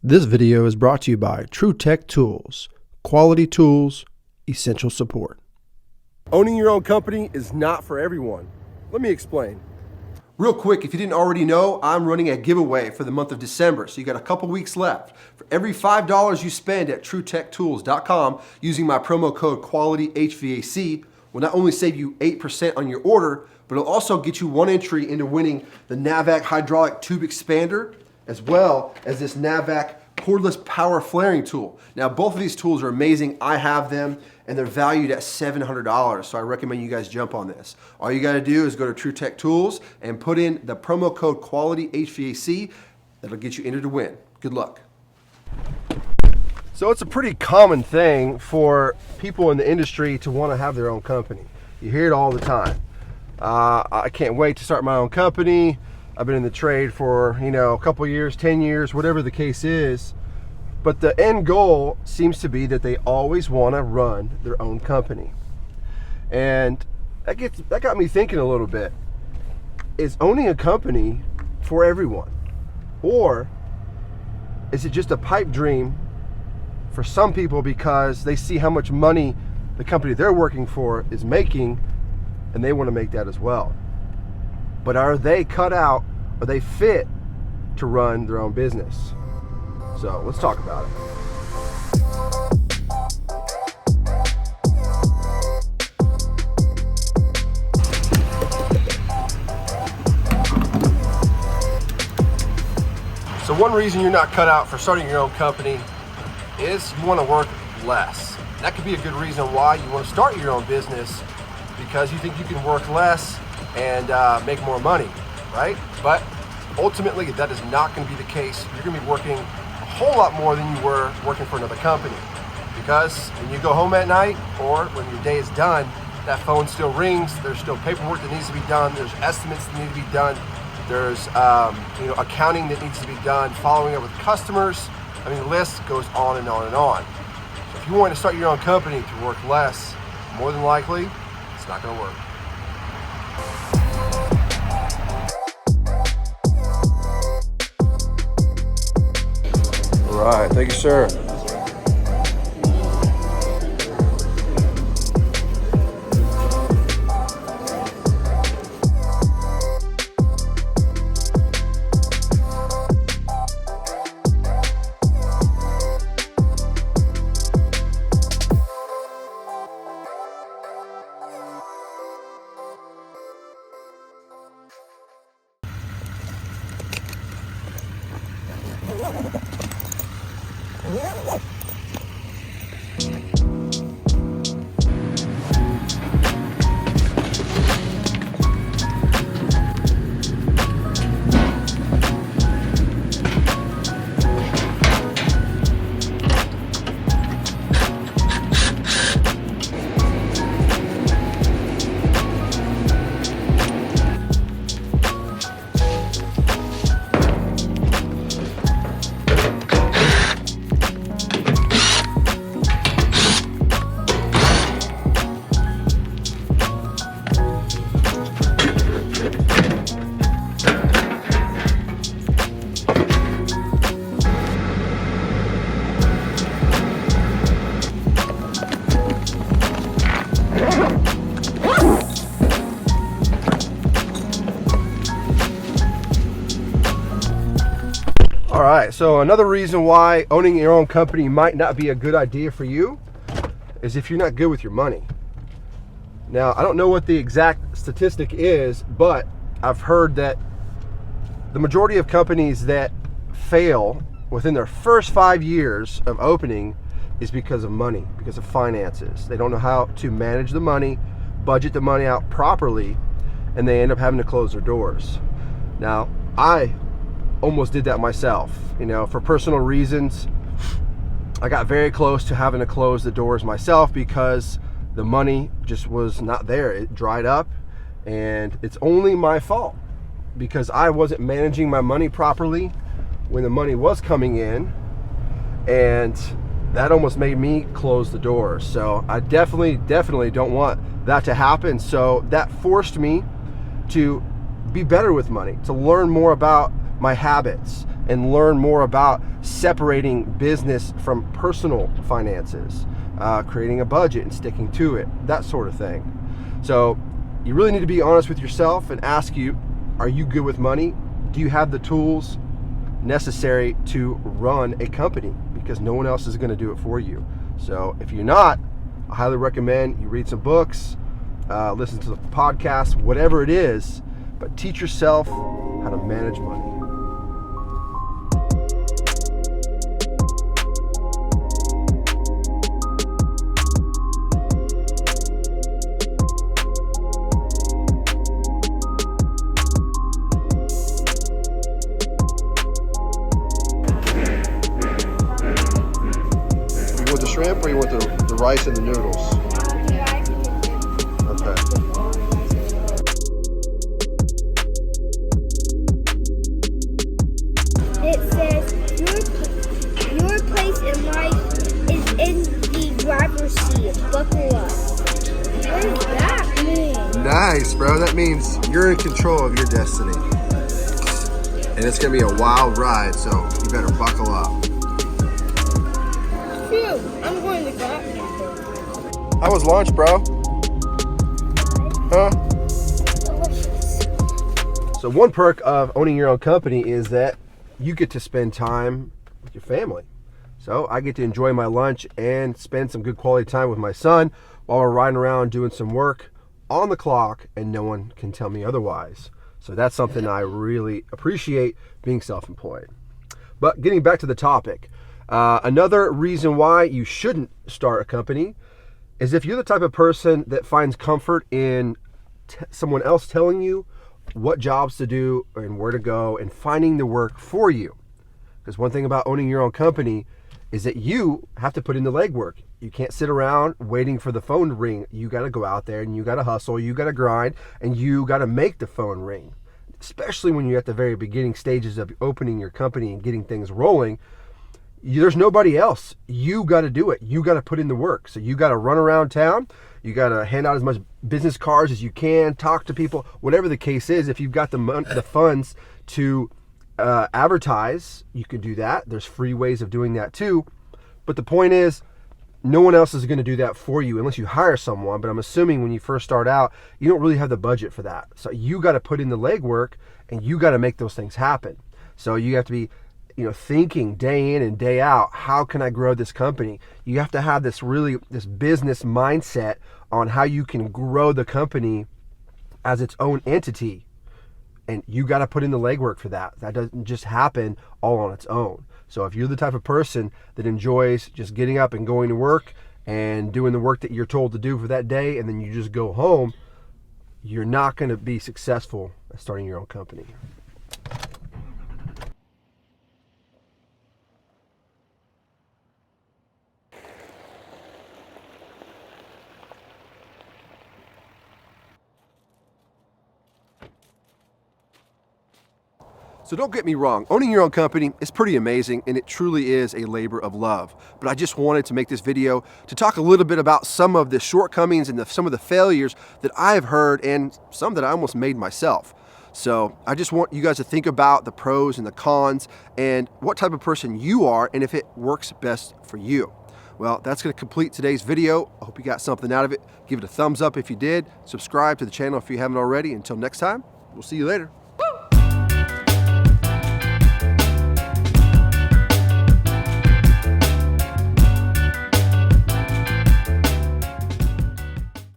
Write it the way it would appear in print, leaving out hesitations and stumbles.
This video is brought to you by TrueTech Tools. Quality tools, essential support. Owning your own company is not for everyone. Let me explain. Real quick, if you didn't already know, I'm running a giveaway for the month of December, so you got a couple weeks left. For every $5 you spend at TrueTechTools.com using my promo code qualityhvac will not only save you 8% on your order, but it'll also get you one entry into winning the NAVAC hydraulic tube expander, as well as this NAVAC cordless power flaring tool. Now, both of these tools are amazing. I have them, and they're valued at $700, so I recommend you guys jump on this. All you gotta do is go to TrueTech Tools and put in the promo code qualityhvac. That'll get you entered to win. Good luck. So it's a pretty common thing for people in the industry to want to have their own company. You hear it all the time. I can't wait to start my own company. I've been in the trade for, a couple years, 10 years, whatever the case is. But the end goal seems to be that they always want to run their own company. And that got me thinking a little bit. Is owning a company for everyone? Or is it just a pipe dream for some people because they see how much money the company they're working for is making and they want to make that as well? But are they cut out, are they fit to run their own business? So let's talk about it. So one reason you're not cut out for starting your own company is you want to work less. That could be a good reason why you want to start your own business, because you think you can work less and make more money, right? But ultimately, that is not going to be the case. You're going to be working a whole lot more than you were working for another company, because when you go home at night or when your day is done, that phone still rings. There's still paperwork that needs to be done. There's estimates that need to be done. There's accounting that needs to be done, following up with customers. I mean, the list goes on and on and on. So if you want to start your own company to work less, more than likely, it's not going to work. All right, thank you, sir. All right, so another reason why owning your own company might not be a good idea for you is if you're not good with your money. Now, I don't know what the exact statistic is, but I've heard that the majority of companies that fail within their first 5 years of opening is because of money, because of finances. They don't know how to manage the money, budget the money out properly, and they end up having to close their doors. Now, I almost did that myself. For personal reasons, I got very close to having to close the doors myself because the money just was not there. It dried up, and it's only my fault because I wasn't managing my money properly when the money was coming in, and that almost made me close the doors. So I definitely don't want that to happen. So that forced me to be better with money, to learn more about my habits, and learn more about separating business from personal finances, creating a budget and sticking to it, that sort of thing. So you really need to be honest with yourself and ask you, are you good with money? Do you have the tools necessary to run a company? Because no one else is going to do it for you. So if you're not, I highly recommend you read some books, listen to the podcast, whatever it is, but teach yourself how to manage money. You want the shrimp or you want the rice and the noodles? Okay. It says your place in life is in the driver's seat. Buckle up. What does that mean? Nice, bro. That means you're in control of your destiny. And it's going to be a wild ride, so you better buckle up. Phew, I'm going to go. How was lunch, bro? Huh? So one perk of owning your own company is that you get to spend time with your family. So I get to enjoy my lunch and spend some good quality time with my son while we're riding around doing some work on the clock, and no one can tell me otherwise. So that's something I really appreciate, being self-employed. But getting back to the topic, another reason why you shouldn't start a company is if you're the type of person that finds comfort in someone else telling you what jobs to do and where to go and finding the work for you. Because one thing about owning your own company is that you have to put in the legwork. You can't sit around waiting for the phone to ring. You got to go out there and you got to hustle, you got to grind, and you got to make the phone ring. Especially when you're at the very beginning stages of opening your company and getting things rolling. There's nobody else. You got to do it. You got to put in the work. So you got to run around town. You got to hand out as much business cards as you can, talk to people, whatever the case is. If you've got the funds to advertise, you can do that. There's free ways of doing that too. But the point is, no one else is going to do that for you unless you hire someone. But I'm assuming when you first start out, you don't really have the budget for that. So you got to put in the legwork and you got to make those things happen. So you have to be thinking day in and day out, how can I grow this company? You have to have this business mindset on how you can grow the company as its own entity. And you got to put in the legwork for that. That doesn't just happen all on its own. So if you're the type of person that enjoys just getting up and going to work and doing the work that you're told to do for that day, and then you just go home, you're not going to be successful at starting your own company. So don't get me wrong, owning your own company is pretty amazing and it truly is a labor of love. But I just wanted to make this video to talk a little bit about some of the shortcomings and some of the failures that I have heard and some that I almost made myself. So I just want you guys to think about the pros and the cons and what type of person you are and if it works best for you. Well, that's going to complete today's video. I hope you got something out of it. Give it a thumbs up if you did. Subscribe to the channel if you haven't already. Until next time, we'll see you later.